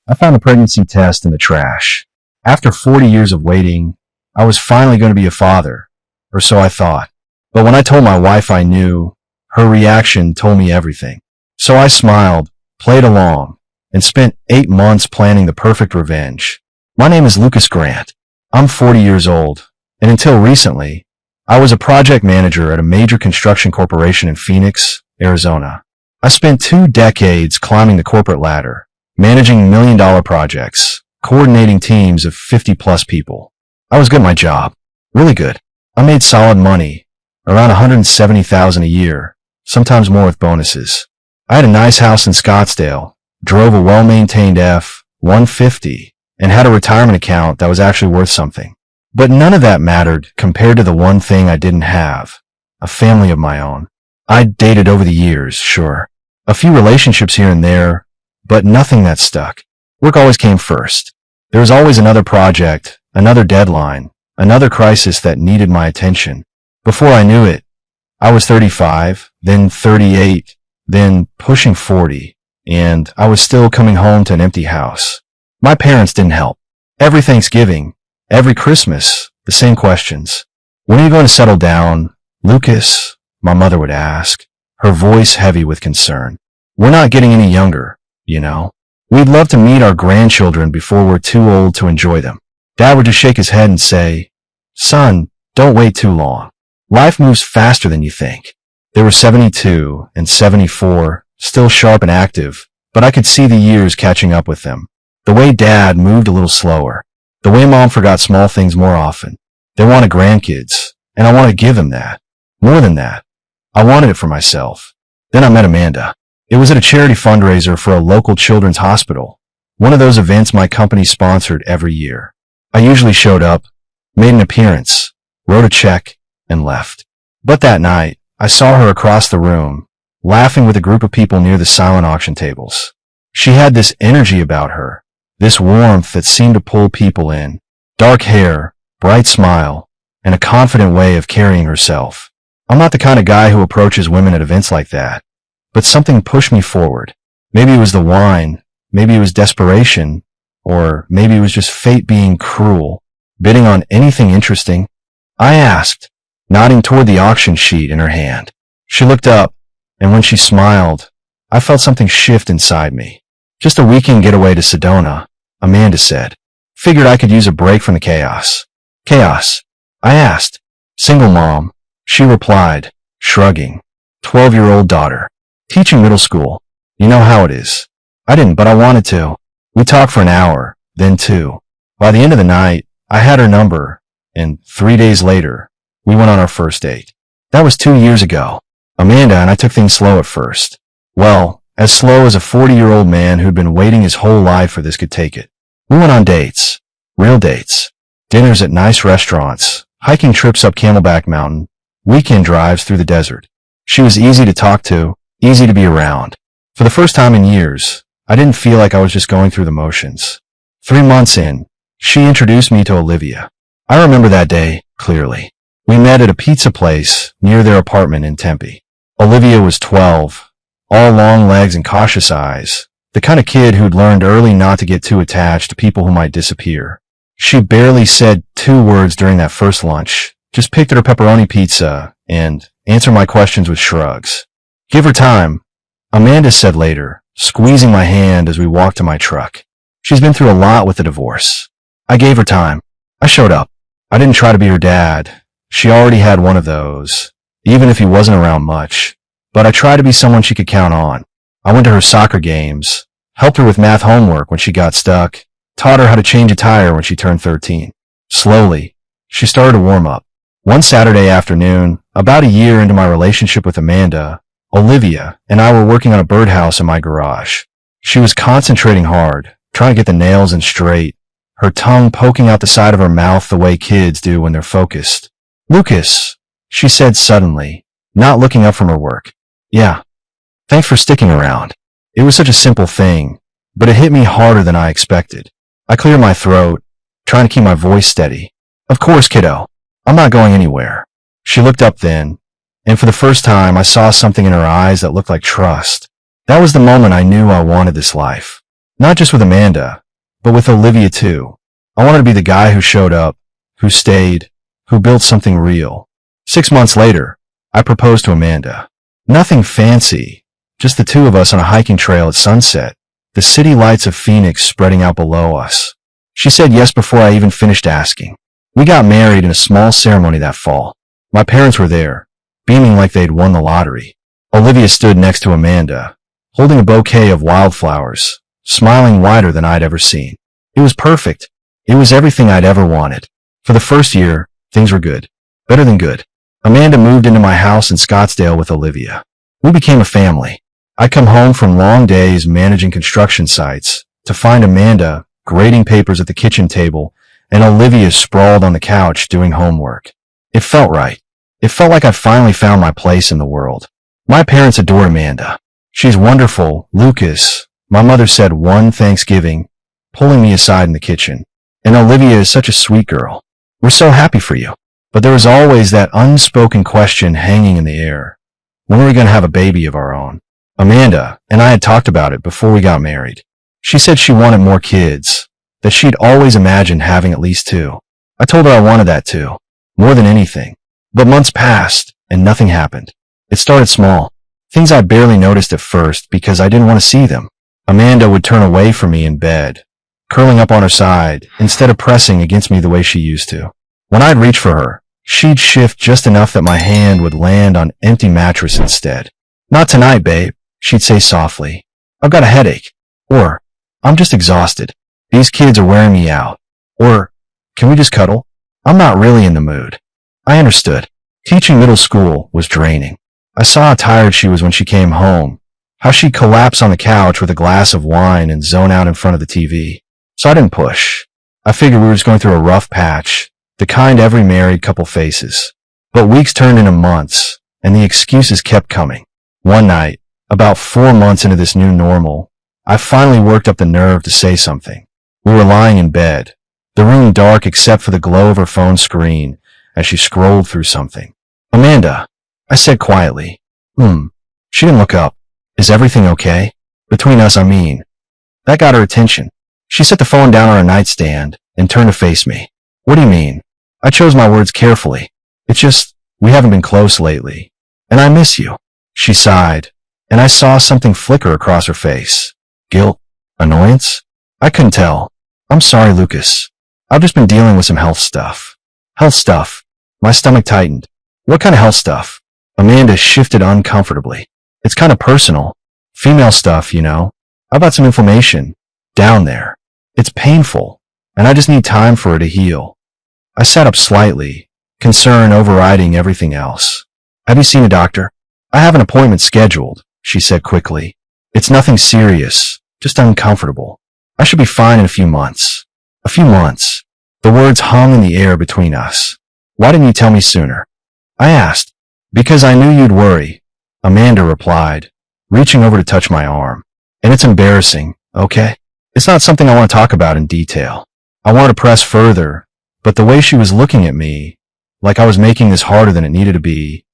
I found the pregnancy test in the trash. After 40 years of waiting, I was finally going to be a father, or so I thought. But when I told my wife I knew, her reaction told me everything. So I smiled, played along, and spent 8 months planning the perfect revenge. My name is Lucas Grant. I'm 40 years old, and until recently, I was a project manager at a major construction corporation in Phoenix, Arizona. I spent 2 decades climbing the corporate ladder, managing million-dollar projects, coordinating teams of 50-plus people. I was good at my job, really good. I made solid money, around $170,000 a year, sometimes more with bonuses. I had a nice house in Scottsdale, drove a well-maintained F-150, and had a retirement account that was actually worth something. But none of that mattered compared to the one thing I didn't have, a family of my own. I'd dated over the years, sure. A few relationships here and there, but nothing that stuck. Work always came first. There was always another project, another deadline, another crisis that needed my attention. Before I knew it, I was 35, then 38, then pushing 40, and I was still coming home to an empty house. My parents didn't help. Every Thanksgiving, every Christmas, the same questions. When are you going to settle down, Lucas? My mother would ask, her voice heavy with concern. We're not getting any younger, you know. We'd love to meet our grandchildren before we're too old to enjoy them. Dad would just shake his head and say, son, don't wait too long. Life moves faster than you think. They were 72 and 74, still sharp and active, but I could see the years catching up with them. The way Dad moved a little slower. The way Mom forgot small things more often. They wanted grandkids, and I wanted to give them that. More than that, I wanted it for myself. Then I met Amanda. It was at a charity fundraiser for a local children's hospital, one of those events my company sponsored every year. I usually showed up, made an appearance, wrote a check, and left. But that night, I saw her across the room, laughing with a group of people near the silent auction tables. She had this energy about her, this warmth that seemed to pull people in. Dark hair, bright smile, and a confident way of carrying herself. I'm not the kind of guy who approaches women at events like that, but something pushed me forward. Maybe it was the wine, maybe it was desperation, or maybe it was just fate being cruel, bidding on anything interesting. I asked, nodding toward the auction sheet in her hand. She looked up, and when she smiled, I felt something shift inside me. Just a weekend getaway to Sedona, Amanda said. Figured I could use a break from the chaos. Chaos? I asked. Single mom, she replied, shrugging. 12-year-old daughter. Teaching middle school. You know how it is. I didn't, but I wanted to. We talked for an hour, then 2. By the end of the night, I had her number, and 3 days later, we went on our first date. That was 2 years ago. Amanda and I took things slow at first. Well, as slow as a 40-year-old man who'd been waiting his whole life for this could take it. We went on dates. Real dates. Dinners at nice restaurants, hiking trips up Camelback Mountain, weekend drives through the desert. She was easy to talk to, easy to be around. For the first time in years, I didn't feel like I was just going through the motions. 3 months in, she introduced me to Olivia. I remember that day clearly. We met at a pizza place near their apartment in Tempe. Olivia was 12, all long legs and cautious eyes, the kind of kid who'd learned early not to get too attached to people who might disappear. She barely said 2 words during that first lunch, just picked at her pepperoni pizza and answered my questions with shrugs. Give her time, Amanda said later, squeezing my hand as we walked to my truck. She's been through a lot with the divorce. I gave her time. I showed up. I didn't try to be her dad. She already had one of those, even if he wasn't around much. But I tried to be someone she could count on. I went to her soccer games, helped her with math homework when she got stuck, taught her how to change a tire when she turned 13. Slowly, she started to warm up. One Saturday afternoon, about a year into my relationship with Amanda, Olivia and I were working on a birdhouse in my garage. She was concentrating hard, trying to get the nails in straight, her tongue poking out the side of her mouth the way kids do when they're focused. Lucas, she said suddenly, not looking up from her work. Yeah. Thanks for sticking around. It was such a simple thing, but it hit me harder than I expected. I cleared my throat, trying to keep my voice steady. Of course, kiddo. I'm not going anywhere. She looked up then, and for the first time I saw something in her eyes that looked like trust. That was the moment I knew I wanted this life. Not just with Amanda, but with Olivia too. I wanted to be the guy who showed up, who stayed, who built something real. 6 months later, I proposed to Amanda. Nothing fancy, just the two of us on a hiking trail at sunset, the city lights of Phoenix spreading out below us. She said yes before I even finished asking. We got married in a small ceremony that fall. My parents were there, beaming like they'd won the lottery. Olivia stood next to Amanda, holding a bouquet of wildflowers, smiling wider than I'd ever seen. It was perfect. It was everything I'd ever wanted. For the first year, things were good. Better than good. Amanda moved into my house in Scottsdale with Olivia. We became a family. I'd come home from long days managing construction sites to find Amanda grading papers at the kitchen table and Olivia sprawled on the couch doing homework. It felt right. It felt like I finally found my place in the world. My parents adored Amanda. She's wonderful, Lucas, my mother said one Thanksgiving, pulling me aside in the kitchen. And Olivia is such a sweet girl. We're so happy for you. But there was always that unspoken question hanging in the air. When were we going to have a baby of our own? Amanda and I had talked about it before we got married. She said she wanted more kids, that she'd always imagined having at least 2. I told her I wanted that too, more than anything. But months passed and nothing happened. It started small, things I barely noticed at first because I didn't want to see them. Amanda would turn away from me in bed, curling up on her side instead of pressing against me the way she used to. When I'd reach for her, she'd shift just enough that my hand would land on empty mattress instead. Not tonight, babe, she'd say softly. I've got a headache. Or, I'm just exhausted. These kids are wearing me out. Or, can we just cuddle? I'm not really in the mood. I understood. Teaching middle school was draining. I saw how tired she was when she came home, how she'd collapse on the couch with a glass of wine and zone out in front of the TV. So I didn't push. I figured we were just going through a rough patch, the kind every married couple faces. But weeks turned into months, and the excuses kept coming. One night, about 4 months into this new normal, I finally worked up the nerve to say something. We were lying in bed, the room dark except for the glow of her phone screen as she scrolled through something. Amanda, I said quietly. She didn't look up. Is everything okay? Between us, I mean. That got her attention. She set the phone down on her nightstand and turned to face me. What do you mean? I chose my words carefully. It's just, we haven't been close lately. And I miss you. She sighed, and I saw something flicker across her face. Guilt? Annoyance? I couldn't tell. I'm sorry, Lucas. I've just been dealing with some health stuff. Health stuff. My stomach tightened. What kind of health stuff? Amanda shifted uncomfortably. It's kind of personal. Female stuff, you know. I've got some inflammation. Down there. It's painful, and I just need time for it to heal. I sat up slightly, concern overriding everything else. Have you seen a doctor? I have an appointment scheduled, she said quickly. It's nothing serious, just uncomfortable. I should be fine in a few months. A few months. The words hung in the air between us. Why didn't you tell me sooner? I asked. Because I knew you'd worry, Amanda replied, reaching over to touch my arm. And it's embarrassing, okay? It's not something I want to talk about in detail. I wanted to press further, but the way she was looking at me, like I was making this harder than it needed to be,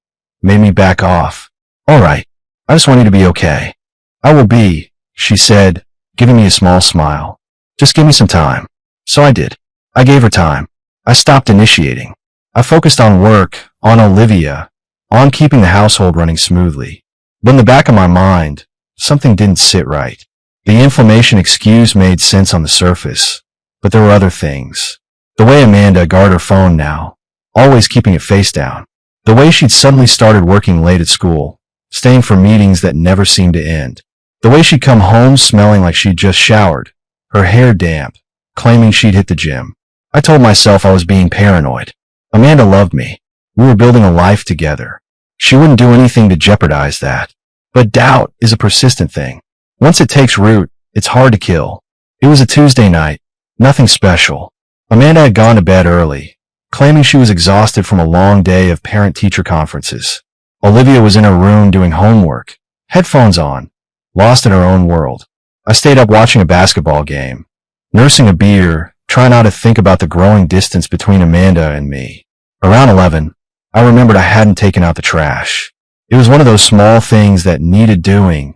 made me back off. All right, I just want you to be okay. I will be, she said, giving me a small smile. Just give me some time. So I did. I gave her time. I stopped initiating. I focused on work, on Olivia, on keeping the household running smoothly. But in the back of my mind, something didn't sit right. The inflammation excuse made sense on the surface, but there were other things. The way Amanda guarded her phone now, always keeping it face down. The way she'd suddenly started working late at school, staying for meetings that never seemed to end. The way she'd come home smelling like she'd just showered, her hair damp, claiming she'd hit the gym. I told myself I was being paranoid. Amanda loved me. We were building a life together. She wouldn't do anything to jeopardize that. But doubt is a persistent thing. Once it takes root, it's hard to kill. It was a Tuesday night. Nothing special. Amanda had gone to bed early, claiming she was exhausted from a long day of parent-teacher conferences. Olivia was in her room doing homework, headphones on, lost in her own world. I stayed up watching a basketball game, nursing a beer, trying not to think about the growing distance between Amanda and me. Around 11, I remembered I hadn't taken out the trash. It was one of those small things that needed doing,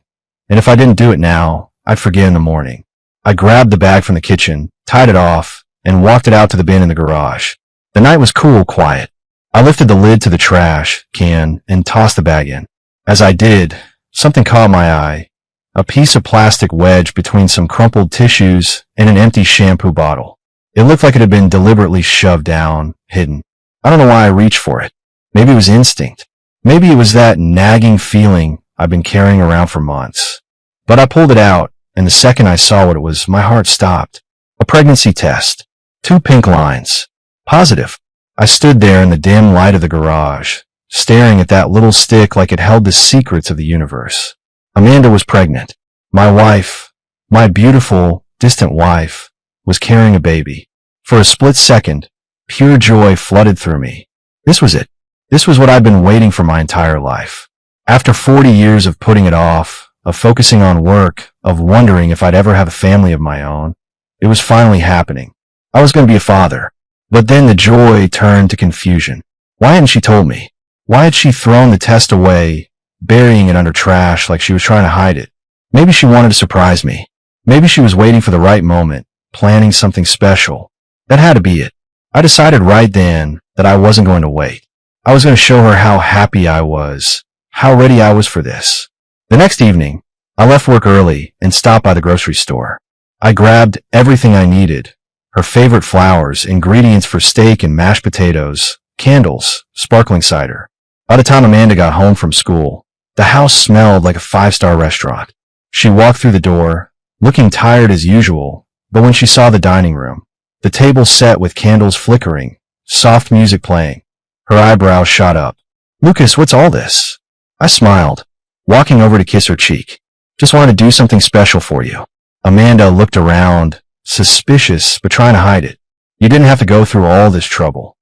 and if I didn't do it now, I'd forget in the morning. I grabbed the bag from the kitchen, tied it off, and walked it out to the bin in the garage. The night was cool, quiet. I lifted the lid to the trash can and tossed the bag in. As I did, something caught my eye. A piece of plastic wedged between some crumpled tissues and an empty shampoo bottle. It looked like it had been deliberately shoved down, hidden. I don't know why I reached for it. Maybe it was instinct. Maybe it was that nagging feeling I've been carrying around for months. But I pulled it out, and the second I saw what it was, my heart stopped. A pregnancy test. 2 pink lines. Positive. I stood there in the dim light of the garage, staring at that little stick like it held the secrets of the universe. Amanda was pregnant. My wife, my beautiful, distant wife, was carrying a baby. For a split second, pure joy flooded through me. This was it. This was what I'd been waiting for my entire life. After 40 years of putting it off, of focusing on work, of wondering if I'd ever have a family of my own, it was finally happening. I was going to be a father. But then the joy turned to confusion. Why hadn't she told me? Why had she thrown the test away, burying it under trash like she was trying to hide it? Maybe she wanted to surprise me. Maybe she was waiting for the right moment, planning something special. That had to be it. I decided right then that I wasn't going to wait. I was going to show her how happy I was, how ready I was for this. The next evening, I left work early and stopped by the grocery store. I grabbed everything I needed. Her favorite flowers, ingredients for steak and mashed potatoes, candles, sparkling cider. By the time Amanda got home from school, the house smelled like a 5-star restaurant. She walked through the door, looking tired as usual, but when she saw the dining room, the table set with candles flickering, soft music playing, her eyebrows shot up. "Lucas, what's all this?" I smiled, walking over to kiss her cheek. "Just wanted to do something special for you." Amanda looked around, suspicious, but trying to hide it. "You didn't have to go through all this trouble."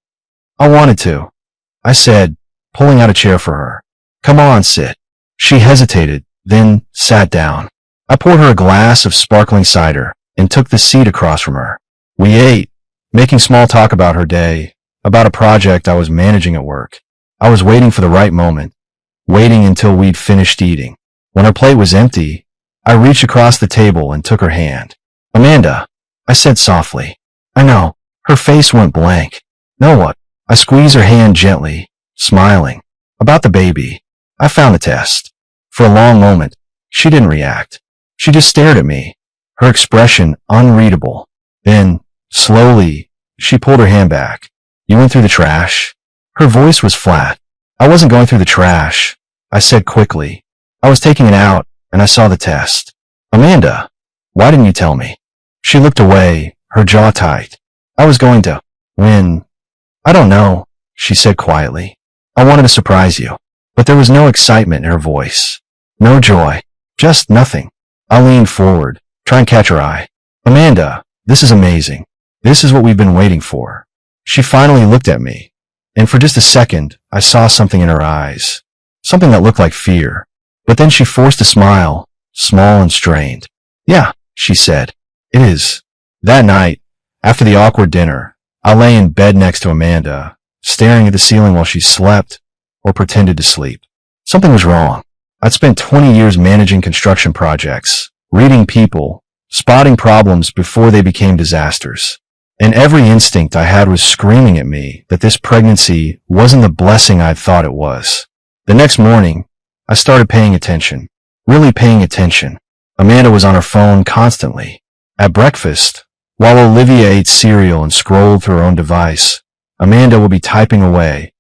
"I wanted to," I said, pulling out a chair for her. "Come on, sit." She hesitated, then sat down. I poured her a glass of sparkling cider and took the seat across from her. We ate, making small talk about her day, about a project I was managing at work. I was waiting for the right moment, waiting until we'd finished eating. When her plate was empty, I reached across the table and took her hand. "Amanda," I said softly. "I know." Her face went blank. "Know what?" I squeezed her hand gently, smiling. "About the baby. I found the test." For a long moment, she didn't react. She just stared at me, her expression unreadable. Then, slowly, she pulled her hand back. "You went through the trash?" Her voice was flat. "I wasn't going through the trash," I said quickly. "I was taking it out, and I saw the test." "Amanda, why didn't you tell me?" She looked away, her jaw tight. "I was going to. When? I don't know," she said quietly. "I wanted to surprise you." But there was no excitement in her voice. No joy. Just nothing. I leaned forward, trying to catch her eye. "Amanda, this is amazing. This is what we've been waiting for." She finally looked at me, and for just a second, I saw something in her eyes. Something that looked like fear. But then she forced a smile, small and strained. "Yeah," she said. "It is." That night, after the awkward dinner, I lay in bed next to Amanda, staring at the ceiling while she slept or pretended to sleep. Something was wrong. I'd spent 20 years managing construction projects, reading people, spotting problems before they became disasters. And every instinct I had was screaming at me that this pregnancy wasn't the blessing I'd thought it was. The next morning, I started paying attention. Really paying attention. Amanda was on her phone constantly. At breakfast, while Olivia ate cereal and scrolled through her own device, Amanda would be typing away,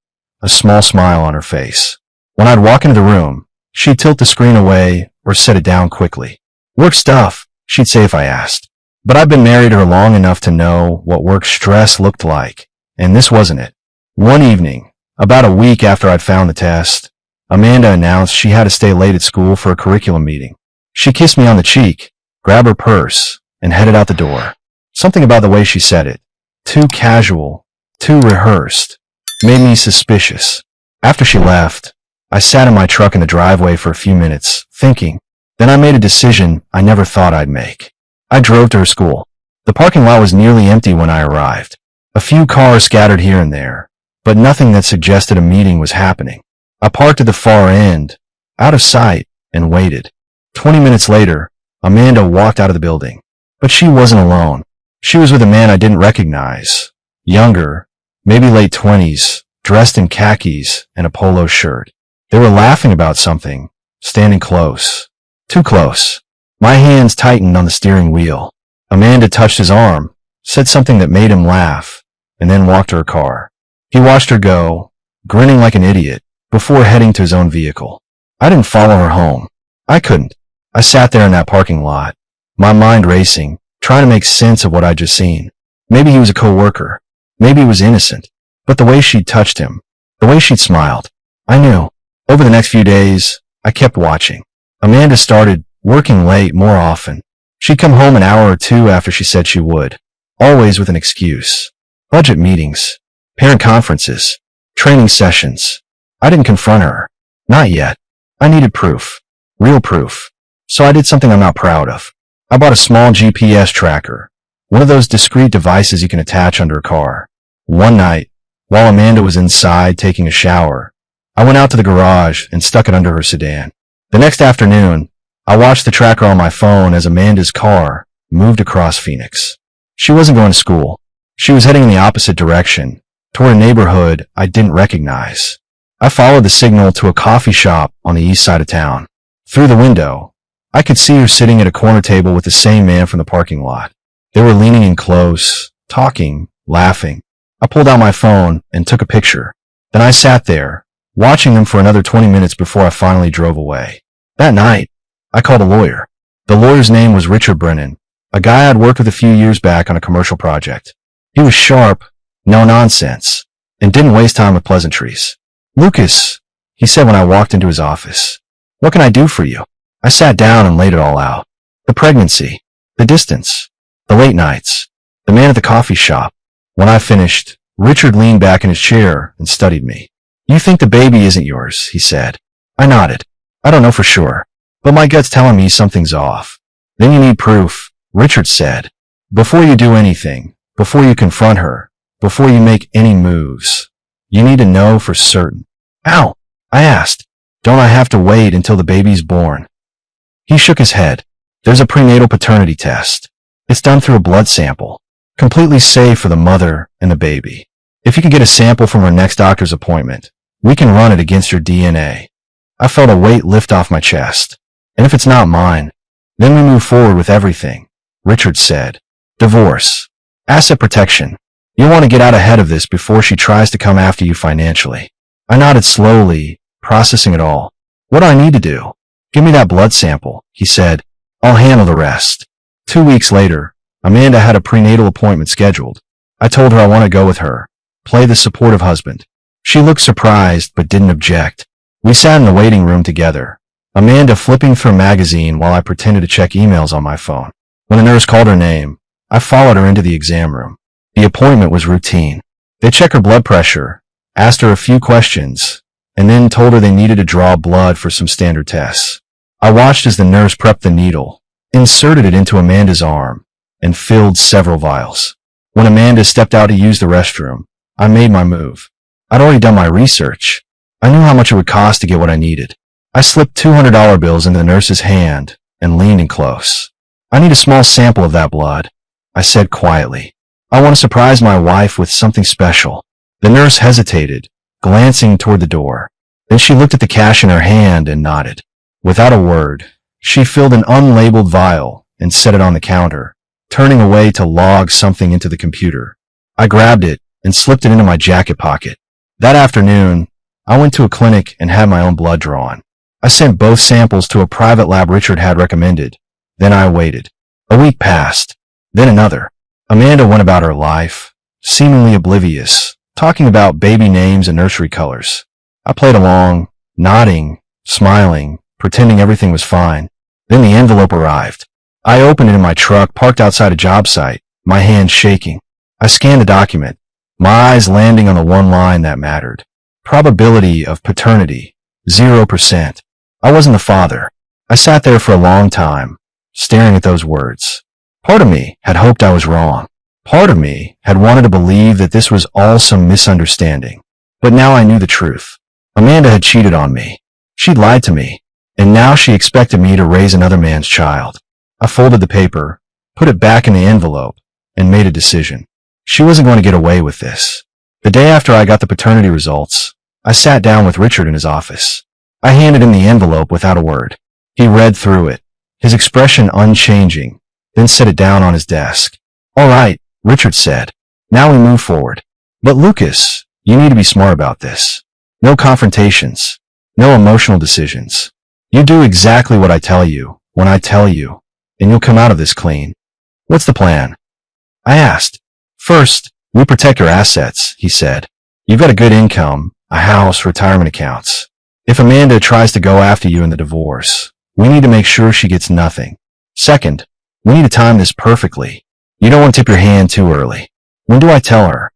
a small smile on her face. When I'd walk into the room, she'd tilt the screen away or set it down quickly. "Work stuff," she'd say if I asked. But I'd been married to her long enough to know what work stress looked like, and this wasn't it. One evening, about a week after I'd found the test, Amanda announced she had to stay late at school for a curriculum meeting. She kissed me on the cheek, grabbed her purse, and headed out the door. Something about the way she said it, too casual, too rehearsed, made me suspicious. After she left, I sat in my truck in the driveway for a few minutes, thinking. Then I made a decision I never thought I'd make. I drove to her school. The parking lot was nearly empty when I arrived. A few cars scattered here and there, but nothing that suggested a meeting was happening. I parked at the far end, out of sight, and waited. 20 minutes later, Amanda walked out of the building. But she wasn't alone. She was with a man I didn't recognize. Younger, maybe late 20s, dressed in khakis and a polo shirt. They were laughing about something, standing close. Too close. My hands tightened on the steering wheel. Amanda touched his arm, said something that made him laugh, and then walked to her car. He watched her go, grinning like an idiot, before heading to his own vehicle. I didn't follow her home. I couldn't. I sat there in that parking lot, my mind racing, trying to make sense of what I'd just seen. Maybe he was a co-worker. Maybe he was innocent. But the way she'd touched him, the way she'd smiled, I knew. Over the next few days, I kept watching. Amanda started working late more often. She'd come home an hour or two after she said she would, always with an excuse. Budget meetings, parent conferences, training sessions. I didn't confront her. Not yet. I needed proof. Real proof. So I did something I'm not proud of. I bought a small GPS tracker, one of those discrete devices you can attach under a car. One night, while Amanda was inside taking a shower, I went out to the garage and stuck it under her sedan. The next afternoon, I watched the tracker on my phone as Amanda's car moved across Phoenix. She wasn't going to school. She was heading in the opposite direction, toward a neighborhood I didn't recognize. I followed the signal to a coffee shop on the east side of town. Through the window, I could see her sitting at a corner table with the same man from the parking lot. They were leaning in close, talking, laughing. I pulled out my phone and took a picture. Then I sat there, watching them for another 20 minutes before I finally drove away. That night, I called a lawyer. The lawyer's name was Richard Brennan, a guy I'd worked with a few years back on a commercial project. He was sharp, no nonsense, and didn't waste time with pleasantries. "Lucas," he said when I walked into his office, "what can I do for you?" I sat down and laid it all out. The pregnancy, the distance, the late nights, the man at the coffee shop. When I finished, Richard leaned back in his chair and studied me. "You think the baby isn't yours," he said. I nodded. "I don't know for sure, but my gut's telling me something's off." "Then you need proof," Richard said. "Before you do anything, before you confront her, before you make any moves, you need to know for certain." "How?" I asked. "Don't I have to wait until the baby's born?" He shook his head. "There's a prenatal paternity test. It's done through a blood sample, completely safe for the mother and the baby. If you can get a sample from her next doctor's appointment, we can run it against your DNA." I felt a weight lift off my chest. "And if it's not mine, then we move forward with everything," Richard said. "Divorce. Asset protection. You'll want to get out ahead of this before she tries to come after you financially." I nodded slowly, processing it all. "What do I need to do?" "Give me that blood sample," he said. "I'll handle the rest." 2 weeks later, Amanda had a prenatal appointment scheduled. I told her I want to go with her, play the supportive husband. She looked surprised but didn't object. We sat in the waiting room together, Amanda flipping through a magazine while I pretended to check emails on my phone. When the nurse called her name, I followed her into the exam room. The appointment was routine. They checked her blood pressure, asked her a few questions, and then told her they needed to draw blood for some standard tests. I watched as the nurse prepped the needle, inserted it into Amanda's arm, and filled several vials. When Amanda stepped out to use the restroom, I made my move. I'd already done my research. I knew how much it would cost to get what I needed. I slipped $200 bills into the nurse's hand and leaned in close. "I need a small sample of that blood," I said quietly. "I want to surprise my wife with something special." The nurse hesitated, glancing toward the door. Then she looked at the cash in her hand and nodded. Without a word, she filled an unlabeled vial and set it on the counter, turning away to log something into the computer. I grabbed it and slipped it into my jacket pocket. That afternoon, I went to a clinic and had my own blood drawn. I sent both samples to a private lab Richard had recommended. Then I waited. A week passed. Then another. Amanda went about her life, seemingly oblivious, talking about baby names and nursery colors. I played along, nodding, smiling, pretending everything was fine. Then the envelope arrived. I opened it in my truck parked outside a job site, my hands shaking. I scanned the document, my eyes landing on the one line that mattered. Probability of paternity, 0%. I wasn't the father. I sat there for a long time, staring at those words. Part of me had hoped I was wrong. Part of me had wanted to believe that this was all some misunderstanding. But now I knew the truth. Amanda had cheated on me. She'd lied to me. And now she expected me to raise another man's child. I folded the paper, put it back in the envelope, and made a decision. She wasn't going to get away with this. The day after I got the paternity results, I sat down with Richard in his office. I handed him the envelope without a word. He read through it, his expression unchanging, then set it down on his desk. "All right," Richard said. "Now we move forward. But Lucas, you need to be smart about this. No confrontations. No emotional decisions. You do exactly what I tell you, when I tell you, and you'll come out of this clean." "What's the plan?" I asked. "First, we protect your assets," he said. "You've got a good income, a house, retirement accounts. If Amanda tries to go after you in the divorce, we need to make sure she gets nothing. Second, we need to time this perfectly. You don't want to tip your hand too early. When do I tell her?"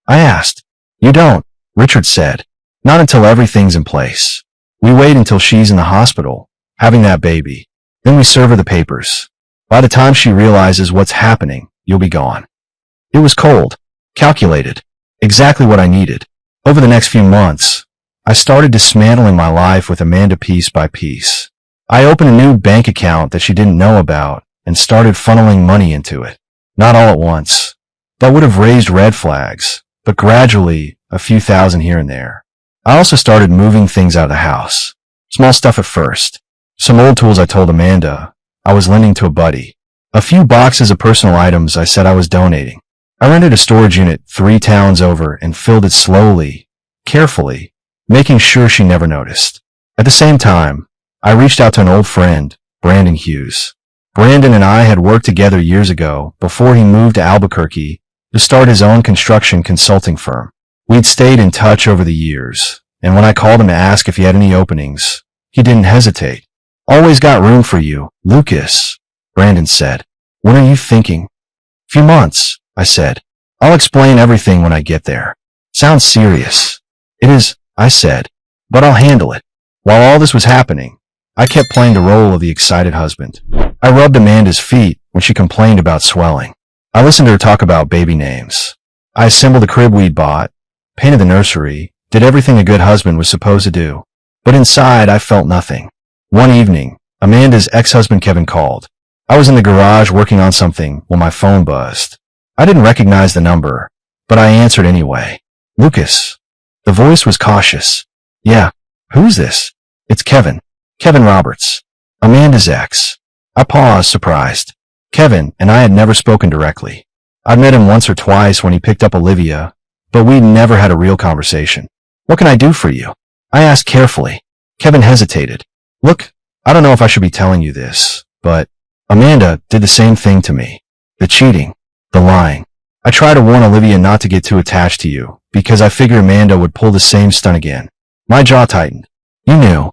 I asked. "You don't," Richard said. "Not until everything's in place. We wait until she's in the hospital, having that baby. Then we serve her the papers. By the time she realizes what's happening, you'll be gone." It was cold, calculated, exactly what I needed. Over the next few months, I started dismantling my life with Amanda piece by piece. I opened a new bank account that she didn't know about and started funneling money into it. Not all at once. That would have raised red flags, but gradually, a few thousand here and there. I also started moving things out of the house. Small stuff at first. Some old tools I told Amanda I was lending to a buddy. A few boxes of personal items I said I was donating. I rented a storage unit 3 towns over and filled it slowly, carefully, making sure she never noticed. At the same time, I reached out to an old friend, Brandon Hughes. Brandon and I had worked together years ago before he moved to Albuquerque to start his own construction consulting firm. We'd stayed in touch over the years, and when I called him to ask if he had any openings, he didn't hesitate. "Always got room for you, Lucas," Brandon said. "When are you thinking?" "Few months," I said. "I'll explain everything when I get there." "Sounds serious." "It is," I said, "but I'll handle it." While all this was happening, I kept playing the role of the excited husband. I rubbed Amanda's feet when she complained about swelling. I listened to her talk about baby names. I assembled the crib we'd bought, painted the nursery, did everything a good husband was supposed to do. But inside, I felt nothing. One evening, Amanda's ex-husband Kevin called. I was in the garage working on something when my phone buzzed. I didn't recognize the number, but I answered anyway. "Lucas." The voice was cautious. "Yeah, who's this?" "It's Kevin. Kevin Roberts. Amanda's ex." I paused, surprised. Kevin and I had never spoken directly. I'd met him once or twice when he picked up Olivia, but we'd never had a real conversation. "What can I do for you?" I asked carefully. Kevin hesitated. "Look, I don't know if I should be telling you this, but Amanda did the same thing to me. The cheating, the lying. I tried to warn Olivia not to get too attached to you, because I figured Amanda would pull the same stunt again." My jaw tightened. "You knew."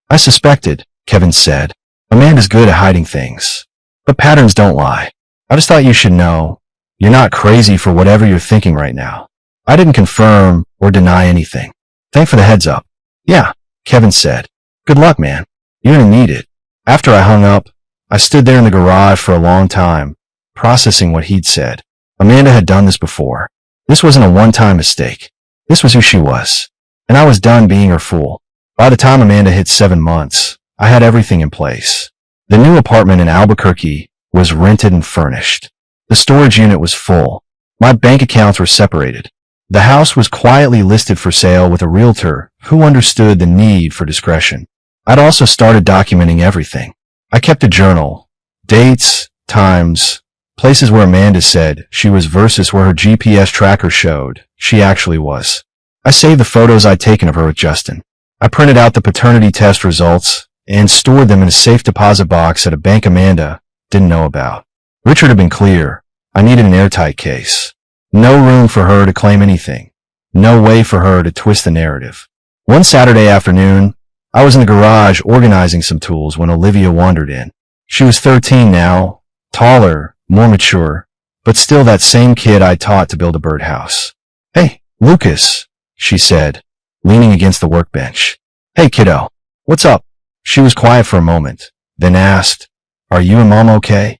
"I suspected," Kevin said. "Amanda's good at hiding things. But patterns don't lie. I just thought you should know. You're not crazy for whatever you're thinking right now." I didn't confirm or deny anything. "Thanks for the heads up." "Yeah," Kevin said. "Good luck, man. You're gonna need it." After I hung up, I stood there in the garage for a long time, processing what he'd said. Amanda had done this before. This wasn't a one-time mistake. This was who she was. And I was done being her fool. By the time Amanda hit 7 months, I had everything in place. The new apartment in Albuquerque was rented and furnished. The storage unit was full. My bank accounts were separated. The house was quietly listed for sale with a realtor who understood the need for discretion. I'd also started documenting everything. I kept a journal, dates, times, places where Amanda said she was versus where her GPS tracker showed she actually was. I saved the photos I'd taken of her with Justin. I printed out the paternity test results and stored them in a safe deposit box at a bank Amanda didn't know about. Richard had been clear. I needed an airtight case. No room for her to claim anything. No way for her to twist the narrative. One Saturday afternoon, I was in the garage organizing some tools when Olivia wandered in. She was 13 now, taller, more mature, but still that same kid I taught to build a birdhouse. "Hey, Lucas," she said, leaning against the workbench. "Hey, kiddo. What's up?" She was quiet for a moment, then asked, "Are you and Mom okay?"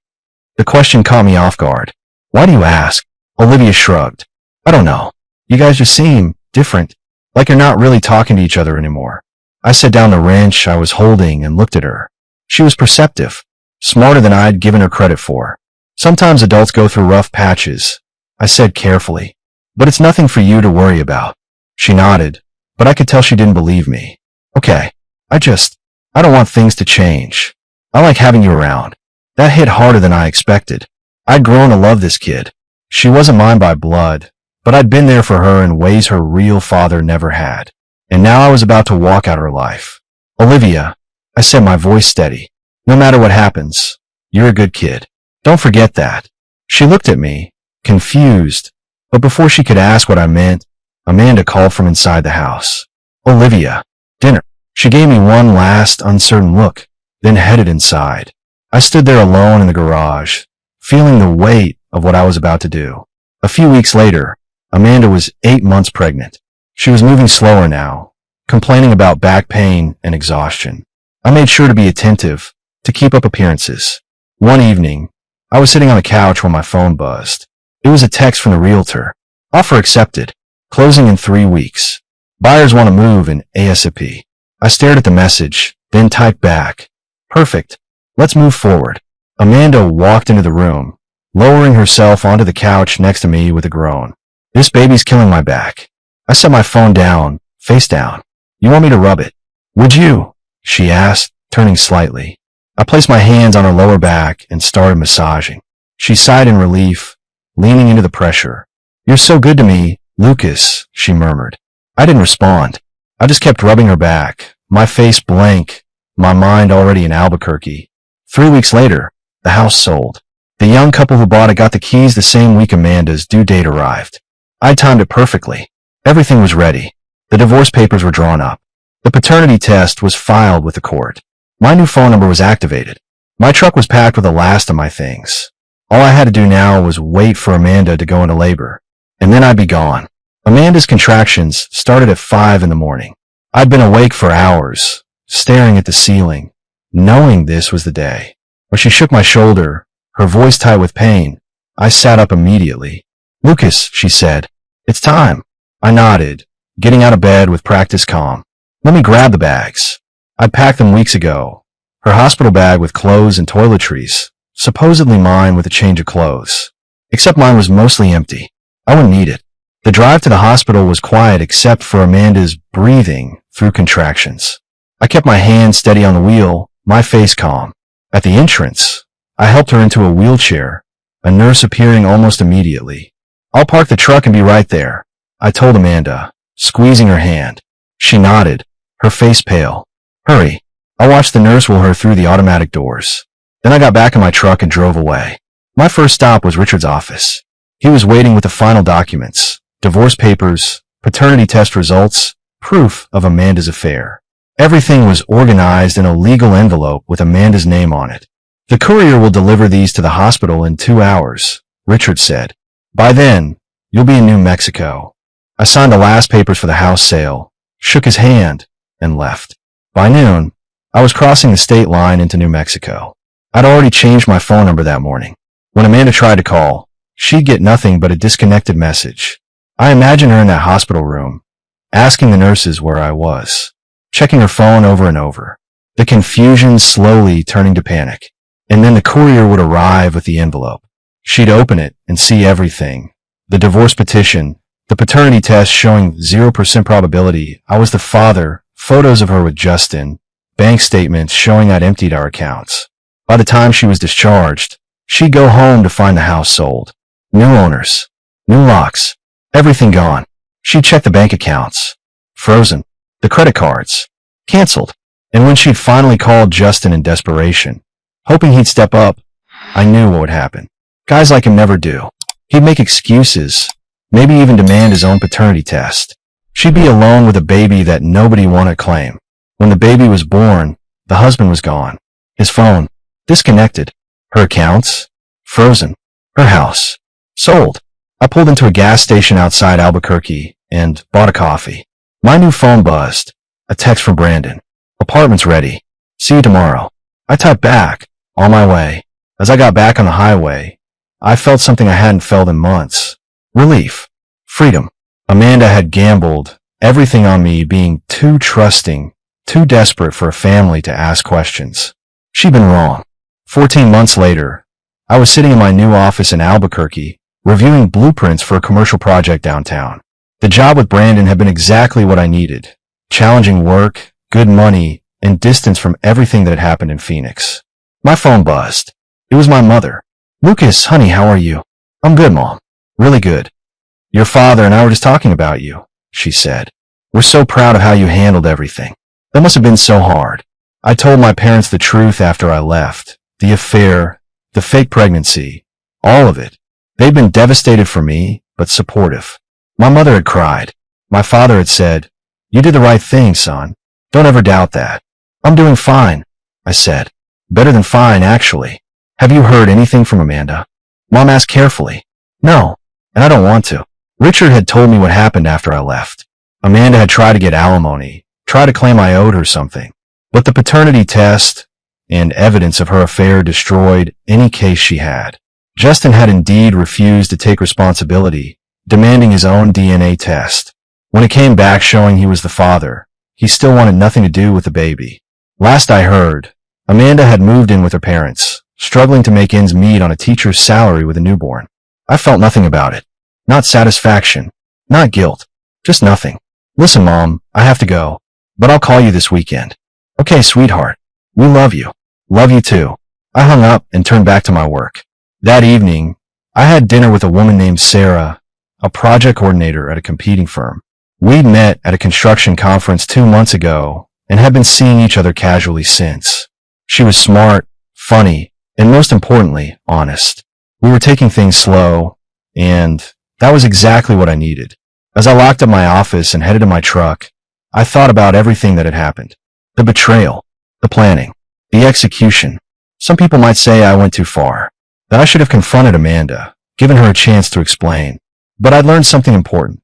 The question caught me off guard. "Why do you ask?" Olivia shrugged. "I don't know. You guys just seem different, like you're not really talking to each other anymore." I set down the wrench I was holding and looked at her. She was perceptive, smarter than I'd given her credit for. Sometimes adults go through rough patches, I said carefully. But it's nothing for you to worry about. She nodded, but I could tell she didn't believe me. Okay, I don't want things to change. I like having you around. That hit harder than I expected. I'd grown to love this kid. She wasn't mine by blood, but I'd been there for her in ways her real father never had. And now I was about to walk out her life. Olivia, I said, my voice steady. No matter what happens, you're a good kid. Don't forget that. She looked at me, confused, but before she could ask what I meant, Amanda called from inside the house. Olivia, dinner. She gave me one last uncertain look, then headed inside. I stood there alone in the garage, feeling the weight of what I was about to do. A few weeks later, Amanda was 8 months pregnant. She was moving slower now, complaining about back pain and exhaustion. I made sure to be attentive, to keep up appearances. One evening, I was sitting on the couch when my phone buzzed. It was a text from the realtor. Offer accepted. Closing in 3 weeks. Buyers want to move in ASAP. I stared at the message, then typed back. Perfect. Let's move forward. Amanda walked into the room, lowering herself onto the couch next to me with a groan. This baby's killing my back. I set my phone down, face down. You want me to rub it? Would you? She asked, turning slightly. I placed my hands on her lower back and started massaging. She sighed in relief, leaning into the pressure. You're so good to me, Lucas, she murmured. I didn't respond. I just kept rubbing her back, my face blank, my mind already in Albuquerque. 3 weeks later, the house sold. The young couple who bought it got the keys the same week Amanda's due date arrived. I timed it perfectly. Everything was ready. The divorce papers were drawn up. The paternity test was filed with the court. My new phone number was activated. My truck was packed with the last of my things. All I had to do now was wait for Amanda to go into labor, and then I'd be gone. Amanda's contractions started at 5 in the morning. I'd been awake for hours, staring at the ceiling, knowing this was the day. When she shook my shoulder, her voice tight with pain, I sat up immediately. Lucas, she said, it's time. I nodded, getting out of bed with practiced calm. Let me grab the bags. I'd packed them weeks ago. Her hospital bag with clothes and toiletries, supposedly mine with a change of clothes. Except mine was mostly empty. I wouldn't need it. The drive to the hospital was quiet except for Amanda's breathing through contractions. I kept my hand steady on the wheel, my face calm. At the entrance, I helped her into a wheelchair, a nurse appearing almost immediately. I'll park the truck and be right there, I told Amanda, squeezing her hand. She nodded, her face pale. Hurry. I watched the nurse wheel her through the automatic doors. Then I got back in my truck and drove away. My first stop was Richard's office. He was waiting with the final documents, divorce papers, paternity test results, proof of Amanda's affair. Everything was organized in a legal envelope with Amanda's name on it. The courier will deliver these to the hospital in 2 hours, Richard said. By then, you'll be in New Mexico. I signed the last papers for the house sale, shook his hand, and left. By noon, I was crossing the state line into New Mexico. I'd already changed my phone number that morning. When Amanda tried to call, she'd get nothing but a disconnected message. I imagined her in that hospital room, asking the nurses where I was, checking her phone over and over, the confusion slowly turning to panic. And then the courier would arrive with the envelope. She'd open it and see everything. The divorce petition, the paternity test showing 0% probability I was the father, photos of her with Justin, bank statements showing I'd emptied our accounts. By the time she was discharged, she'd go home to find the house sold. New owners, new locks, everything gone. She'd check the bank accounts. Frozen. The credit cards. Canceled. And when she'd finally called Justin in desperation, hoping he'd step up, I knew what would happen. Guys like him never do. He'd make excuses, maybe even demand his own paternity test. She'd be alone with a baby that nobody wanted to claim. When the baby was born, the husband was gone. His phone, disconnected. Her accounts, frozen. Her house, sold. I pulled into a gas station outside Albuquerque and bought a coffee. My new phone buzzed. A text from Brandon. Apartment's ready. See you tomorrow. I typed back, on my way. As I got back on the highway, I felt something I hadn't felt in months. Relief. Freedom. Amanda had gambled everything on me being too trusting, too desperate for a family to ask questions. She'd been wrong. 14 months later, I was sitting in my new office in Albuquerque, reviewing blueprints for a commercial project downtown. The job with Brandon had been exactly what I needed. Challenging work, good money, and distance from everything that had happened in Phoenix. My phone buzzed. It was my mother. "Lucas, honey, how are you?" "I'm good, Mom. Really good. Your father and I were just talking about you," she said. "We're so proud of how you handled everything. That must have been so hard." I told my parents the truth after I left. The affair, the fake pregnancy, all of it. They'd been devastated for me, but supportive. My mother had cried. My father had said, "You did the right thing, son. Don't ever doubt that." "I'm doing fine," I said. "Better than fine, actually." "Have you heard anything from Amanda?" Mom asked carefully. "No, and I don't want to." Richard had told me what happened after I left. Amanda had tried to get alimony, tried to claim I owed her something. But the paternity test and evidence of her affair destroyed any case she had. Justin had indeed refused to take responsibility, demanding his own DNA test. When it came back showing he was the father, he still wanted nothing to do with the baby. Last I heard, Amanda had moved in with her parents, struggling to make ends meet on a teacher's salary with a newborn. I felt nothing about it. Not satisfaction, not guilt, just nothing. "Listen, Mom, I have to go, but I'll call you this weekend." "Okay, sweetheart. We love you." "Love you too." I hung up and turned back to my work. That evening, I had dinner with a woman named Sarah, a project coordinator at a competing firm. We'd met at a construction conference 2 months ago and had been seeing each other casually since. She was smart, funny, and most importantly, honest. We were taking things slow, and that was exactly what I needed. As I locked up my office and headed to my truck, I thought about everything that had happened. The betrayal, the planning, the execution. Some people might say I went too far, that I should have confronted Amanda, given her a chance to explain. But I'd learned something important.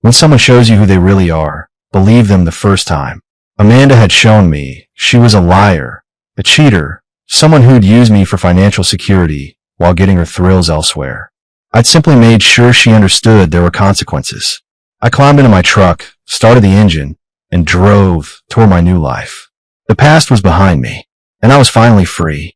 When someone shows you who they really are, believe them the first time. Amanda had shown me she was a liar, a cheater, someone who'd use me for financial security while getting her thrills elsewhere. I'd simply made sure she understood there were consequences. I climbed into my truck, started the engine, and drove toward my new life. The past was behind me, and I was finally free.